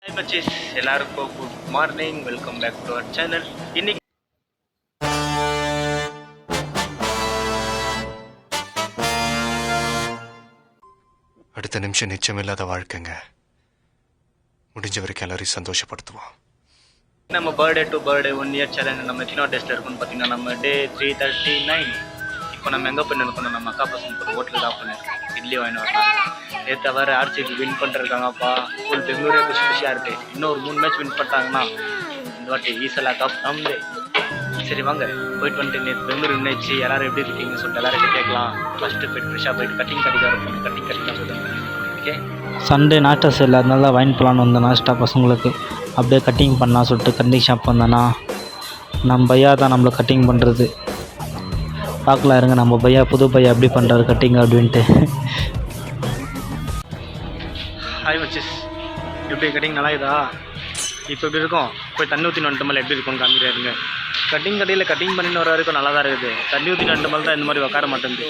Hi மச்சீஸ், எல்லாருக்கும் good morning. Welcome back to our channel. இன்னைக்கு அடுத்த நிமிஷம் நிச்சயமில்லாத வாழ்க்கைங்க. முடிஞ்ச வரைக்கும் எல்லாரையும் சந்தோஷப்படுத்துவோம். நம்ம birthday to birthday 1 year challenge நம்ம எத்தனை டேஸ்ட்டில் இருக்குன்னு பார்த்தீங்கன்னா நம்ம டே 339. இப்போ நம்ம எங்கே பண்ணிருக்கோம்? நம்ம அக்கா பசங்க ஒரு ஹோட்டலில் தான் பண்ணியிருக்கோம். இட்லி வாங்கிட்டு வரலாம். நேற்று வர ஆர்சிபி வின் பண்ணிருக்காங்கப்பா. ஃபுல் பெங்களூரே குஷி குஷியாக இருக்குது. இன்னும் ஒரு 3 மேட்ச் வின் பண்ணிட்டாங்கன்னா இந்த வாட்டி ஈசலா கப் நம்மளே. சரி வாங்க போயிட்டு வந்துட்டு நேற்று பெங்களூர் நினைச்சு எல்லாரும் எப்படி இருக்கீங்கன்னு சொல்லிட்டு எல்லாரும் கேட்கலாம். ஃபஸ்ட்டு போய்ட்டு ஃப்ரெஷ்ஷாக போயிட்டு கட்டிங் கட்டிக்காக கட்டிங் சொல்லுங்கள். ஓகே, சண்டே நாஸ்டா சேல், அதனால தான் வாங்கி போகலான்னு வந்தேன். நாஸ்டா பசங்களுக்கு அப்படியே கட்டிங் பண்ணலாம் சொல்லிட்டு கட்டிங் ஷாப் வந்தேன்னா நம்ம பையா தான் நம்மளை கட்டிங் பண்ணுறது. பார்க்கலாம் இருங்க, நம்ம பையா புது பையா எப்படி பண்ணுறாரு கட்டிங் அப்படின்ட்டு. ஹாய் மச்சிஸ், எப்படி கட்டிங் நல்லா இதா? இப்போ எப்படி இருக்கும்? போய் தண்ணி ஊற்றின வந்துட்டு மேலே எப்படி இருக்கும்னு காமிக்கிறாருங்க. கட்டிங் கடையில் கட்டிங் பண்ணின்னு வர வரைக்கும் நல்லா தான் இருக்குது. தண்ணி ஊற்றின வந்துட்டு மேலே தான் இந்த மாதிரி உட்கார மாட்டேங்குது.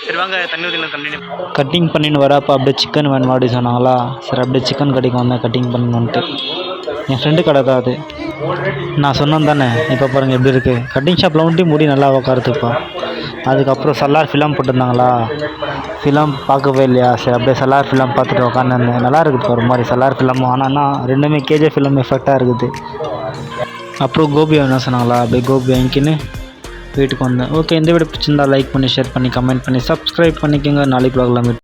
சரி வாங்க தண்ணி ஊற்றின கண்டினியூ. கட்டிங் பண்ணின்னு வரப்போ அப்படியே சிக்கன் வேணும் அப்படி சொன்னாங்களா. சரி அப்படியே சிக்கன் கடைக்கு வந்தேன் கட்டிங் பண்ணணுன்ட்டு. என் ஃப்ரெண்டு கடை தான் அது. நான் சொன்னேன் தானே, இப்போ பாருங்கள் எப்படி இருக்குது. கட்டிங் ஷாப்பில் வந்துட்டு முடி நல்லா உட்காருதுப்பா. அதுக்கப்புறம் சல்லார் ஃபிலம் போட்டிருந்தாங்களா, ஃபிலம் பார்க்கவே இல்லையா. சரி அப்படியே சல்லார் ஃபிலம் பார்த்துட்டு உட்காந்துருந்தேன். நல்லா இருக்குது ஒரு மாதிரி சல்லார் ஃபிலமும். ஆனால் ரெண்டுமே கேஜே ஃபிலம் எஃபெக்டாக இருக்குது. அப்புறம் கோபி வேணும் சொன்னாங்களா, அப்படியே கோபி வாங்கிக்கின்னு வீட்டுக்கு வந்தேன். ஓகே, இந்த வீடியோ பிடிச்சிருந்தா லைக் பண்ணி ஷேர் பண்ணி கமெண்ட் பண்ணி சப்ஸ்கிரைப் பண்ணிக்கோங்க. நாளைக்கு பார்க்கலாம்.